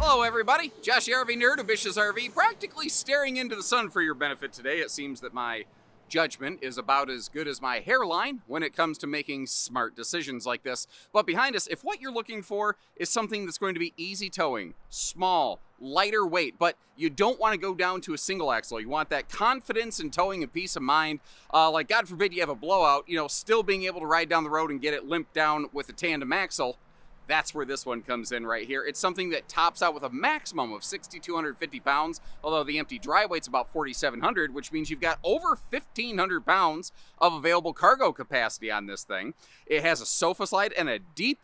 Hello everybody, Josh the RV Nerd of Bish's RV, practically staring into the sun for your benefit today. It seems that my judgment is about as good as my hairline when it comes to making smart decisions like this. But behind us, if what you're looking for is something that's going to be easy towing, small, lighter weight, but you don't want to go down to a single axle. You want that confidence in towing and peace of mind. Like God forbid you have a blowout, still being able to ride down the road and get it limped down with a tandem axle. That's where this one comes in right here. It's something that tops out with a maximum of 6,250 pounds, although the empty dry weight's about 4,700, which means you've got over 1,500 pounds of available cargo capacity on this thing. It has a sofa slide and a deep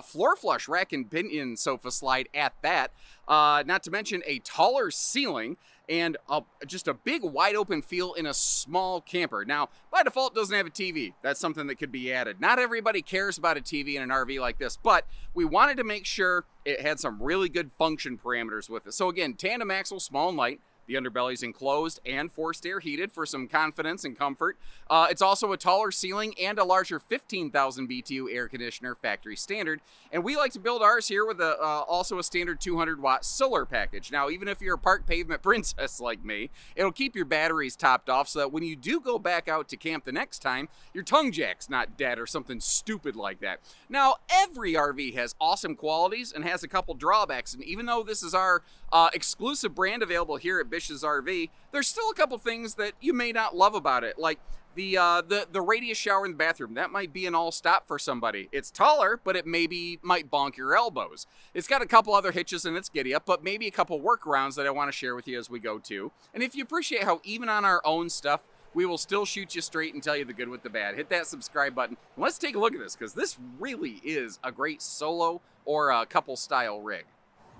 floor flush rack and pinion sofa slide at that. Not to mention a taller ceiling and just a big wide open feel in a small camper. Now, by default, it doesn't have a TV. That's something that could be added. Not everybody cares about a TV in an RV like this, but we wanted to make sure it had some really good function parameters with it. So again, tandem axle, small and light. The underbelly's enclosed and forced air heated for some confidence and comfort. It's also a taller ceiling and a larger 15,000 BTU air conditioner, factory standard. And we like to build ours here with also a standard 200-watt solar package. Now, even if you're a park pavement princess like me, it'll keep your batteries topped off so that when you do go back out to camp the next time, your tongue jack's not dead or something stupid like that. Now, every RV has awesome qualities and has a couple drawbacks. And even though this is our exclusive brand available here at Bish's RV, there's still a couple things that you may not love about it, like the radius shower in the bathroom. That might be an all-stop for somebody. It's taller, but it might bonk your elbows. It's got a couple other hitches in its giddy up, but maybe a couple workarounds that I want to share with you as we go too. And if you appreciate how even on our own stuff, we will still shoot you straight and tell you the good with the bad. Hit that subscribe button. And let's take a look at this, because this really is a great solo or a couple style rig.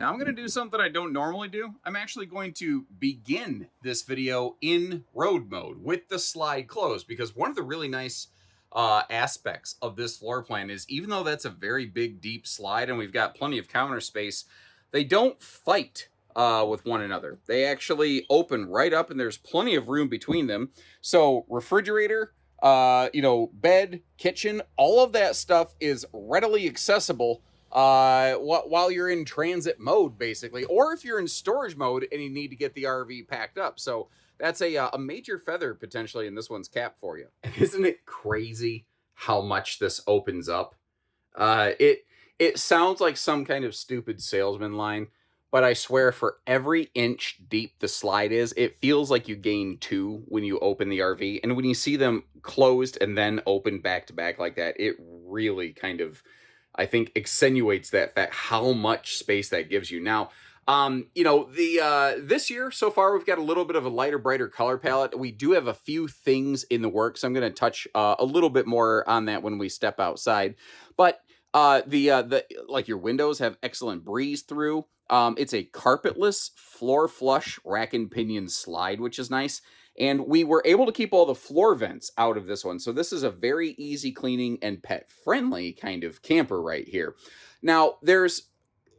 Now I'm going to do something I don't normally do. I'm actually going to begin this video in road mode with the slide closed, because one of the really nice aspects of this floor plan is, even though that's a very big, deep slide and we've got plenty of counter space, they don't fight with one another. They actually open right up and there's plenty of room between them. So refrigerator, bed, kitchen, all of that stuff is readily accessible while you're in transit mode, basically, or if you're in storage mode and you need to get the RV packed up. So that's a major feather potentially in this one's cap for you. Isn't it crazy how much this opens up? It sounds like some kind of stupid salesman line, but I swear for every inch deep the slide is, it feels like you gain 2 when you open the RV. And when you see them closed and then open back to back like that, it really kind of, I think, accentuates that fact, how much space that gives you. Now, this year so far, we've got a little bit of a lighter, brighter color palette. We do have a few things in the works. I'm going to touch a little bit more on that when we step outside. But your windows have excellent breeze through. It's a carpetless floor flush rack and pinion slide, which is nice. And we were able to keep all the floor vents out of this one. So this is a very easy cleaning and pet-friendly kind of camper right here. Now, there's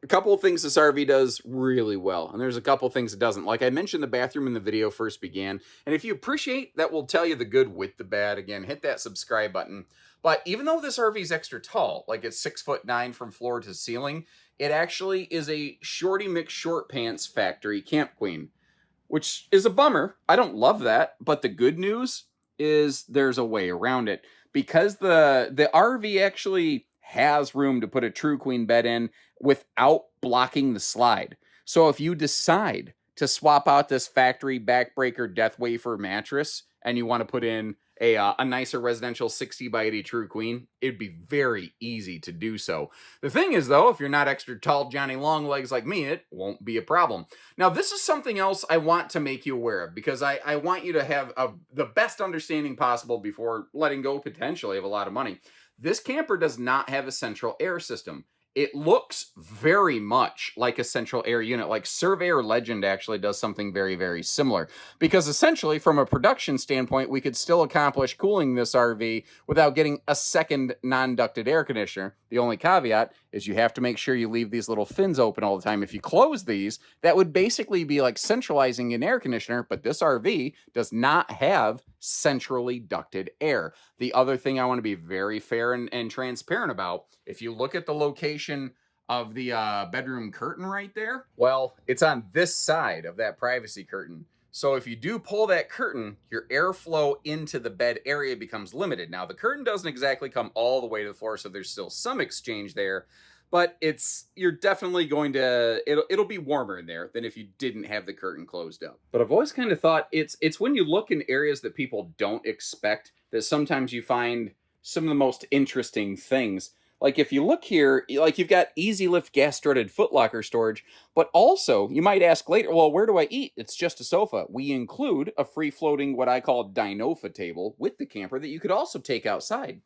a couple of things this RV does really well, and there's a couple of things it doesn't. Like I mentioned, the bathroom in the video first began. And if you appreciate that, we'll tell you the good with the bad. Again, hit that subscribe button. But even though this RV is extra tall, like it's 6'9" from floor to ceiling, it actually is a shorty McShort Pants factory camp queen, which is a bummer. I don't love that, but the good news is there's a way around it, because the RV actually has room to put a true queen bed in without blocking the slide. So if you decide to swap out this factory backbreaker death wafer mattress and you want to put in a nicer residential 60 by 80 true queen, it'd be very easy to do so. The thing is, though, if you're not extra tall Johnny Longlegs like me, it won't be a problem. Now, this is something else I want to make you aware of, because I want you to have the best understanding possible before letting go potentially of a lot of money. This camper does not have a central air system. It looks very much like a central air unit. Like Surveyor Legend actually does something very, very similar. Because essentially, from a production standpoint, we could still accomplish cooling this RV without getting a second non-ducted air conditioner. The only caveat is you have to make sure you leave these little fins open all the time. If you close these, that would basically be like centralizing an air conditioner, but this RV does not have centrally ducted air. The other thing I want to be very fair and transparent about, if you look at the location of the bedroom curtain right there? Well, it's on this side of that privacy curtain. So if you do pull that curtain, your airflow into the bed area becomes limited. Now, the curtain doesn't exactly come all the way to the floor, so there's still some exchange there, but you're definitely going to, it'll be warmer in there than if you didn't have the curtain closed up. But I've always kind of thought it's when you look in areas that people don't expect that sometimes you find some of the most interesting things. Like if you look here, like you've got easy lift gas strutted footlocker storage, but also you might ask later, well, where do I eat? It's just a sofa. We include a free floating, what I call Dinofa table with the camper that you could also take outside.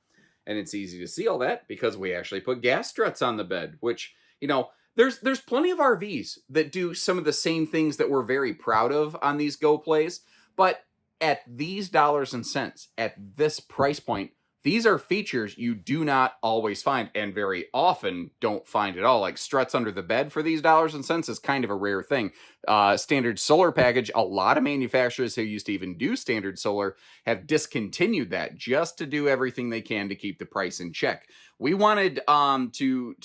And it's easy to see all that because we actually put gas struts on the bed, which, you know, there's plenty of RVs that do some of the same things that we're very proud of on these Go Plays, but at these dollars and cents, at this price point, these are features you do not always find and very often don't find at all. Like struts under the bed for these dollars and cents is kind of a rare thing. Standard solar package, a lot of manufacturers who used to even do standard solar have discontinued that just to do everything they can to keep the price in check. We wanted to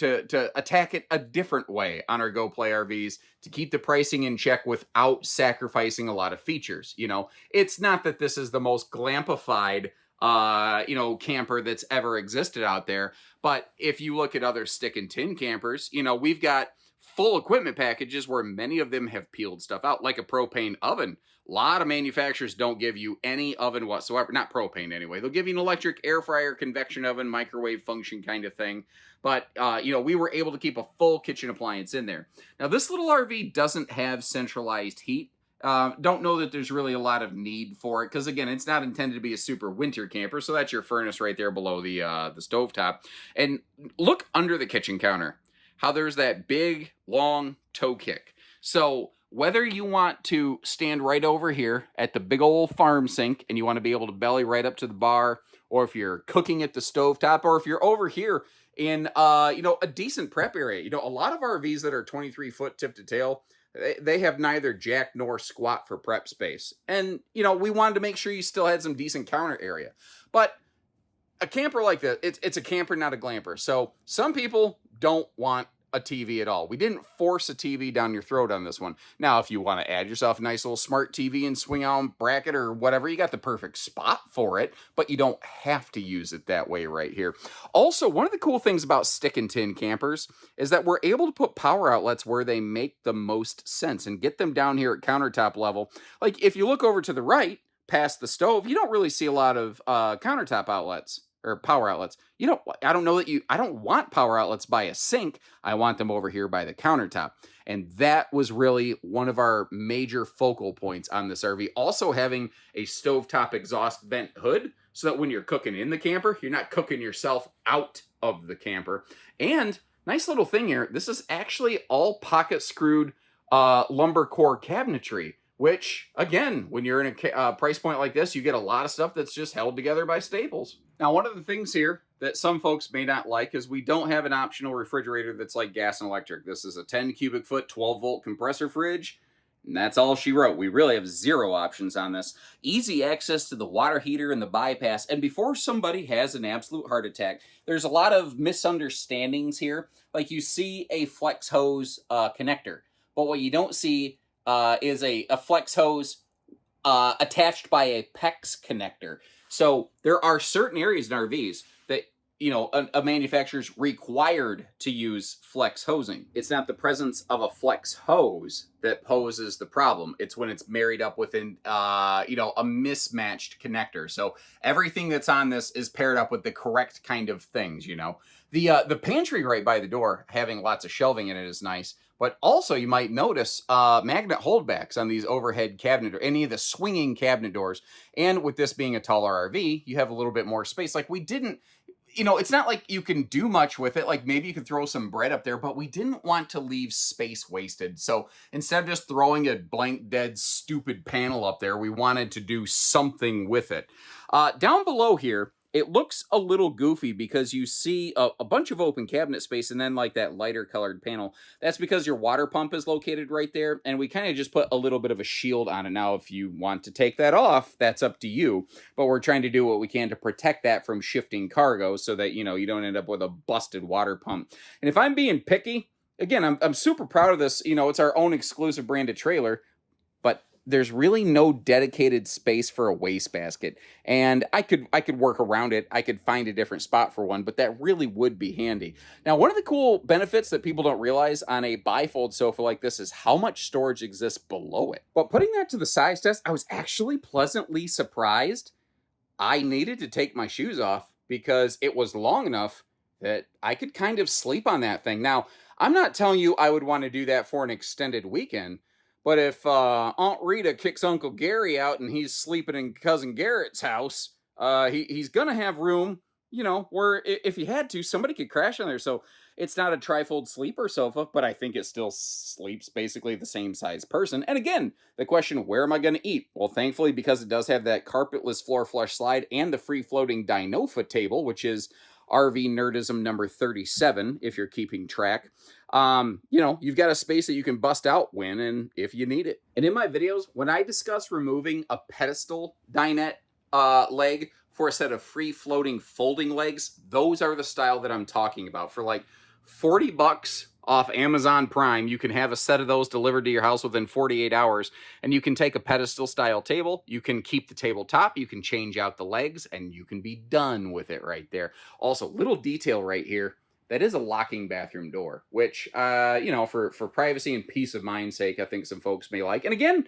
attack it a different way on our Go Play RVs to keep the pricing in check without sacrificing a lot of features. You know, it's not that this is the most glampified camper that's ever existed out there. But if you look at other stick and tin campers, you know, we've got full equipment packages where many of them have peeled stuff out, like a propane oven. A lot of manufacturers don't give you any oven whatsoever. Not propane anyway. They'll give you an electric air fryer, convection oven, microwave function kind of thing. But, we were able to keep a full kitchen appliance in there. Now, this little RV doesn't have centralized heat. Don't know that there's really a lot of need for it because, again, it's not intended to be a super winter camper. So that's your furnace right there below the stovetop. And look under the kitchen counter, how there's that big, long toe kick. So whether you want to stand right over here at the big old farm sink and you want to be able to belly right up to the bar, or if you're cooking at the stovetop, or if you're over here in, a decent prep area. You know, a lot of RVs that are 23-foot tip to tail, they have neither jack nor squat for prep space. And, we wanted to make sure you still had some decent counter area. But a camper like this, it's a camper, not a glamper. So some people don't want a TV at all. We didn't force a TV down your throat on this one. Now, if you want to add yourself a nice little smart TV and swing on bracket or whatever, you got the perfect spot for it, but you don't have to use it that way right here. Also, one of the cool things about stick and tin campers is that we're able to put power outlets where they make the most sense and get them down here at countertop level. Like if you look over to the right, past the stove, you don't really see a lot of countertop outlets or power outlets. I don't want power outlets by a sink. I want them over here by the countertop. And that was really one of our major focal points on this RV. Also having a stovetop exhaust vent hood so that when you're cooking in the camper, you're not cooking yourself out of the camper. And nice little thing here, this is actually all pocket screwed lumber core cabinetry, which, again, when you're in a price point like this, you get a lot of stuff that's just held together by staples. Now, one of the things here that some folks may not like is we don't have an optional refrigerator that's like gas and electric. This is a 10 cubic foot, 12-volt compressor fridge, and that's all she wrote. We really have zero options on this. Easy access to the water heater and the bypass. And before somebody has an absolute heart attack, there's a lot of misunderstandings here. Like you see a flex hose connector, but what you don't see is a flex hose attached by a PEX connector. So there are certain areas in RVs that, a manufacturer's required to use flex hosing. It's not the presence of a flex hose that poses the problem. It's when it's married up with a mismatched connector. So everything that's on this is paired up with the correct kind of things, The pantry right by the door, having lots of shelving in it, is nice. But also you might notice magnet holdbacks on these overhead cabinet or any of the swinging cabinet doors. And with this being a taller RV, you have a little bit more space. Like we didn't, it's not like you can do much with it. Like maybe you could throw some bread up there, but we didn't want to leave space wasted. So instead of just throwing a blank, dead, stupid panel up there, we wanted to do something with it. Down below here, it looks a little goofy because you see a bunch of open cabinet space and then like that lighter colored panel. That's because your water pump is located right there, and we kind of just put a little bit of a shield on it. Now, if you want to take that off, that's up to you, but we're trying to do what we can to protect that from shifting cargo so that, you know, you don't end up with a busted water pump. And if I'm being picky, again, I'm super proud of this. You know, it's our own exclusive branded trailer, but there's really no dedicated space for a wastebasket. And I could work around it. I could find a different spot for one, but that really would be handy. Now, one of the cool benefits that people don't realize on a bifold sofa like this is how much storage exists below it. But putting that to the size test, I was actually pleasantly surprised. I needed to take my shoes off because it was long enough that I could kind of sleep on that thing. Now, I'm not telling you I would want to do that for an extended weekend, but if Aunt Rita kicks Uncle Gary out and he's sleeping in Cousin Garrett's house, he's going to have room, you know, where if he had to, somebody could crash on there. So it's not a trifold sleeper sofa, but I think it still sleeps basically the same size person. And again, the question, where am I going to eat? Well, thankfully, because it does have that carpetless floor flush slide and the free-floating Dinofa table, which is RV Nerdism number 37, if you're keeping track. You know, you've got a space that you can bust out when and if you need it. And in my videos, when I discuss removing a pedestal dinette leg for a set of free-floating folding legs, those are the style that I'm talking about. For like 40 bucks off Amazon Prime, you can have a set of those delivered to your house within 48 hours, and you can take a pedestal style table, you can keep the tabletop, you can change out the legs, and you can be done with it right there. Also, little detail right here, that is a locking bathroom door, which, you know, for privacy and peace of mind's sake, I think some folks may like. And again,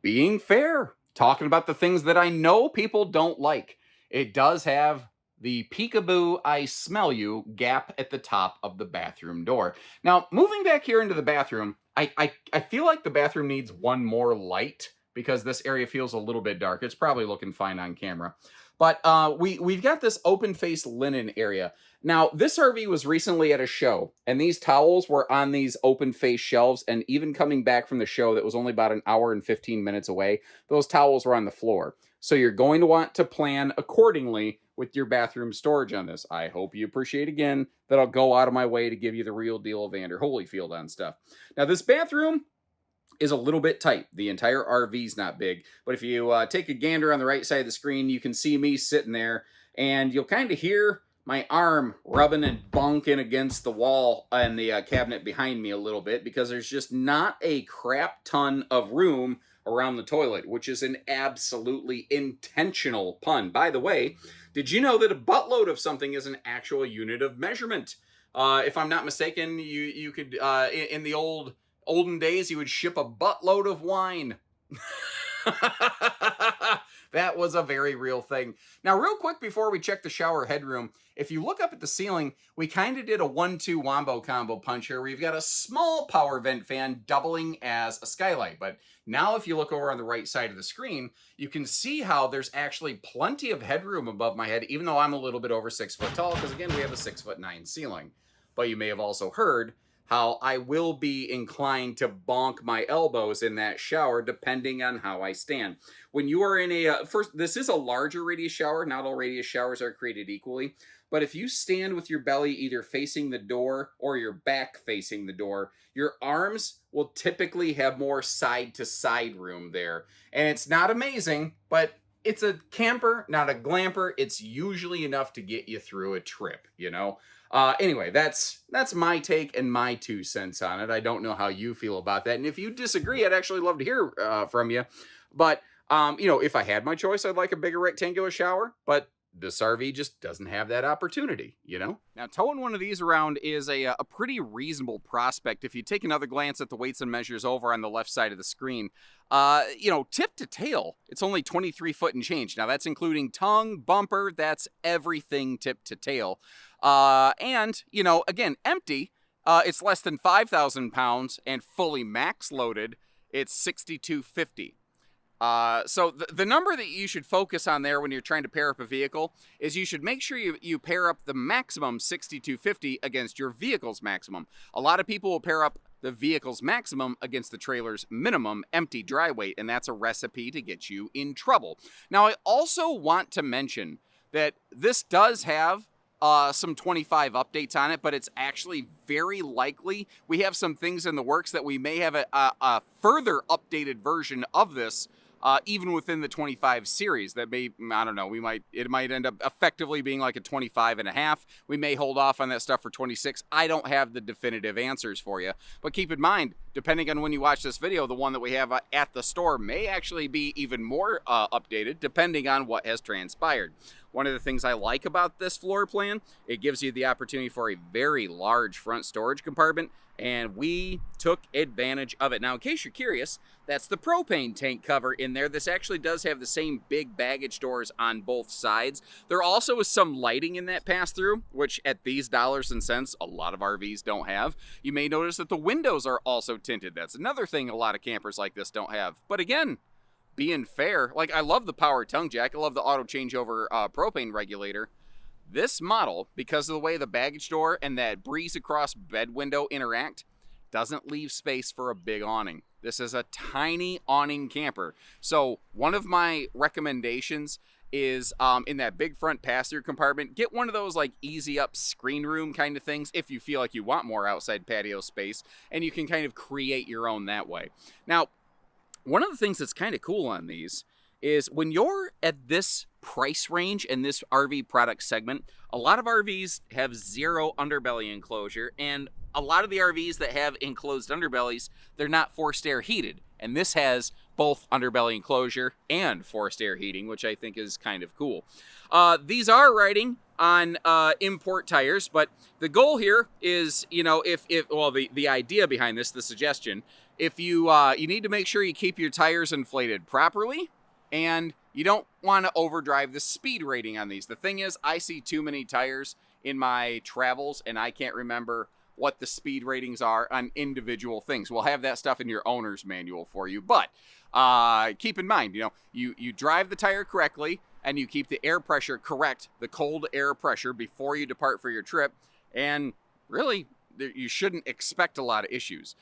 being fair, talking about the things that I know people don't like. It does have the peekaboo, I smell you gap at the top of the bathroom door. Now, moving back here into the bathroom, I feel like the bathroom needs one more light because this area feels a little bit dark. It's probably looking fine on camera. But we've got this open face linen area. Now, this RV was recently at a show, and these towels were on these open face shelves, and even coming back from the show that was only about an hour and 15 minutes away, those towels were on the floor. So you're going to want to plan accordingly with your bathroom storage on this. I hope you appreciate, again, that I'll go out of my way to give you the real deal of Vander Holyfield on stuff. Now, this bathroom is a little bit tight. The entire RV's not big, but if you take a gander on the right side of the screen, you can see me sitting there, and you'll kind of hear my arm rubbing and bonking against the wall and the cabinet behind me a little bit because there's just not a crap ton of room around the toilet, which is an absolutely intentional pun. By the way, did you know that a buttload of something is an actual unit of measurement? If I'm not mistaken, you could, in the olden days, you would ship a buttload of wine. That was a very real thing. Now, real quick before we check the shower headroom, if you look up at the ceiling, we kind of did a 1-2 wombo combo punch here where you've got a small power vent fan doubling as a skylight. But now if you look over on the right side of the screen, you can see how there's actually plenty of headroom above my head, even though I'm a little bit over 6 foot tall, because again, we have a 6'9" ceiling. But you may have also heard how I will be inclined to bonk my elbows in that shower depending on how I stand. When you are in a, this is a larger radius shower, not all radius showers are created equally, but if you stand with your belly either facing the door or your back facing the door, your arms will typically have more side-to-side room there. And it's not amazing, but it's a camper, not a glamper. It's usually enough to get you through a trip, you know? Anyway, that's my take and my 2 cents on it. I don't know how you feel about that. And if you disagree, I'd actually love to hear from you. But, you know, if I had my choice, I'd like a bigger rectangular shower. But this RV just doesn't have that opportunity, you know? Now, towing one of these around is a pretty reasonable prospect if you take another glance at the weights and measures over on the left side of the screen. You know, tip to tail, it's only 23 foot and change. Now, that's including tongue, bumper, that's everything tip to tail. And, you know, again, empty, it's less than 5,000 pounds, and fully max loaded, it's 6,250. So the number that you should focus on there when you're trying to pair up a vehicle is you should make sure you pair up the maximum 6,250 against your vehicle's maximum. A lot of people will pair up the vehicle's maximum against the trailer's minimum empty dry weight, and that's a recipe to get you in trouble. Now, I also want to mention that this does have some 25 updates on it, but it's actually very likely we have some things in the works that we may have a further updated version of this even within the 25 series that may, I don't know, it might end up effectively being like a 25 and a half. We may hold off on that stuff for 26. I don't have the definitive answers for you, but keep in mind, depending on when you watch this video, the one that we have at the store may actually be even more updated depending on what has transpired. One of the things I like about this floor plan, it gives you the opportunity for a very large front storage compartment, and we took advantage of it. Now, in case you're curious, that's the propane tank cover in there. This actually does have the same big baggage doors on both sides. There also is some lighting in that pass-through, which at these dollars and cents, a lot of RVs don't have. You may notice that the windows are also tinted. That's another thing a lot of campers like this don't have. But again, being fair, like I love the power tongue jack, I love the auto changeover propane regulator. This model, because of the way the baggage door and that breeze across bed window interact, doesn't leave space for a big awning. This is a tiny awning camper. So one of my recommendations is in that big front pass-through compartment, get one of those like easy up screen room kind of things if you feel like you want more outside patio space, and you can kind of create your own that way. Now, one of the things that's kind of cool on these is when you're at this price range in this RV product segment, a lot of RVs have zero underbelly enclosure, and a lot of the RVs that have enclosed underbellies, they're not forced air heated. And this has both underbelly enclosure and forced air heating, which I think is kind of cool. These are riding on import tires, but the goal here is, you know, the idea behind this, the suggestion, if you need to make sure you keep your tires inflated properly, and you don't want to overdrive the speed rating on these. The thing is, I see too many tires in my travels, and I can't remember what the speed ratings are on individual things. We'll have that stuff in your owner's manual for you, but keep in mind, you know, you drive the tire correctly, and you keep the air pressure correct, the cold air pressure, before you depart for your trip, and really, you shouldn't expect a lot of issues.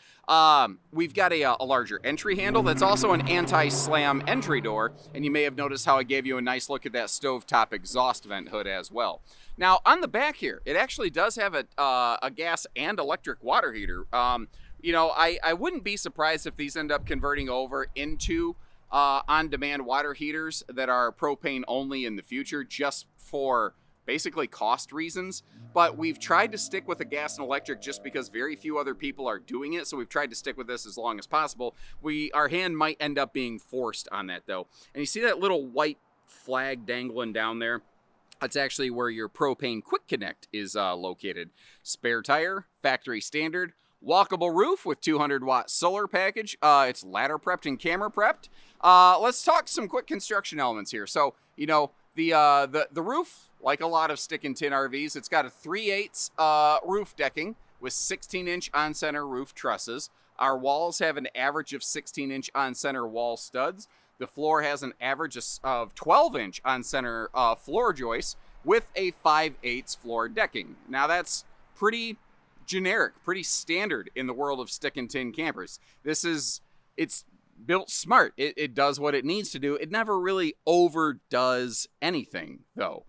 We've got a larger entry handle that's also an anti-slam entry door, and you may have noticed how I gave you a nice look at that stovetop exhaust vent hood as well. Now, on the back here, it actually does have a gas and electric water heater. You know, I wouldn't be surprised if these end up converting over into on-demand water heaters that are propane only in the future, just for basically cost reasons, but we've tried to stick with the gas and electric just because very few other people are doing it, so we've tried to stick with this as long as possible. Our hand might end up being forced on that though. And you see that little white flag dangling down there? That's actually where your propane quick connect is located. Spare tire, factory standard, walkable roof with 200-watt solar package. It's ladder prepped and camera prepped. Let's talk some quick construction elements here. So, you know, the roof, like a lot of stick and tin RVs, it's got a 3/8 roof decking with 16-inch on-center roof trusses. Our walls have an average of 16-inch on-center wall studs. The floor has an average of 12-inch on-center floor joists with a 5/8 floor decking. Now that's pretty generic, pretty standard in the world of stick and tin campers. It's built smart. It does what it needs to do. It never really overdoes anything, though.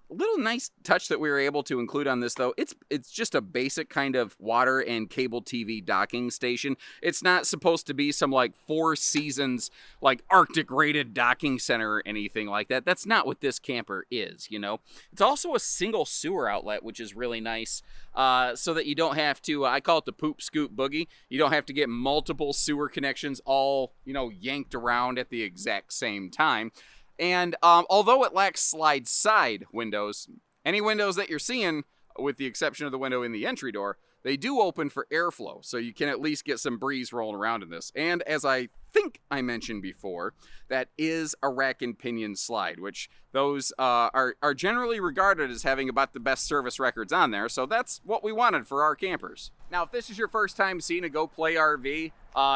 Little nice touch that we were able to include on this, though, it's just a basic kind of water and cable TV docking station. It's not supposed to be some like Four Seasons, like Arctic rated docking center or anything like that. That's not what this camper is, you know. It's also a single sewer outlet, which is really nice, so that you don't have to, I call it the poop scoop boogie. You don't have to get multiple sewer connections all, you know, yanked around at the exact same time. And although it lacks slide side windows, any windows that you're seeing, with the exception of the window in the entry door, they do open for airflow, so you can at least get some breeze rolling around in this. And as I think I mentioned before, that is a rack and pinion slide, which those are generally regarded as having about the best service records on there, so that's what we wanted for our campers. Now, if this is your first time seeing a Go Play RV,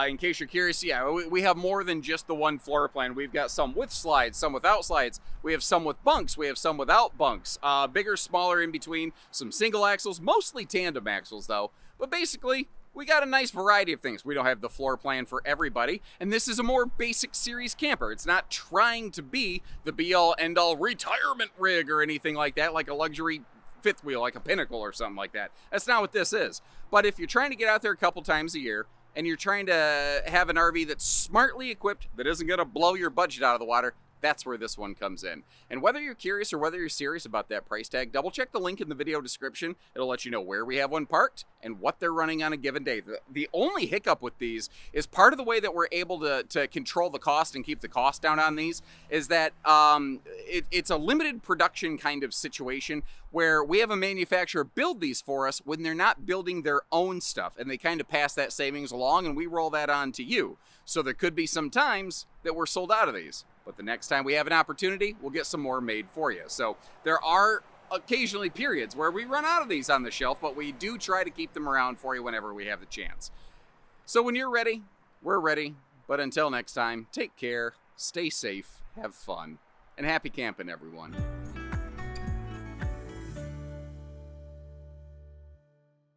in case you're curious, yeah, we have more than just the one floor plan. We've got some with slides, some without slides. We have some with bunks. We have some without bunks. Bigger, smaller in between. Some single axles, mostly tandem axles though. But basically, we got a nice variety of things. We don't have the floor plan for everybody, and this is a more basic series camper. It's not trying to be the be-all, end-all retirement rig or anything like that, like a luxury fifth wheel, like a Pinnacle or something like that. That's not what this is. But if you're trying to get out there a couple times a year, and you're trying to have an RV that's smartly equipped, that isn't going to blow your budget out of the water, that's where this one comes in. And whether you're curious or whether you're serious about that price tag, double check the link in the video description. It'll let you know where we have one parked and what they're running on a given day. The only hiccup with these is part of the way that we're able to control the cost and keep the cost down on these is that it's a limited production kind of situation where we have a manufacturer build these for us when they're not building their own stuff, and they kind of pass that savings along and we roll that on to you. So there could be some times that we're sold out of these, but the next time we have an opportunity, we'll get some more made for you. So there are occasionally periods where we run out of these on the shelf, but we do try to keep them around for you whenever we have the chance. So when you're ready, we're ready. But until next time, take care, stay safe, have fun, and happy camping, everyone.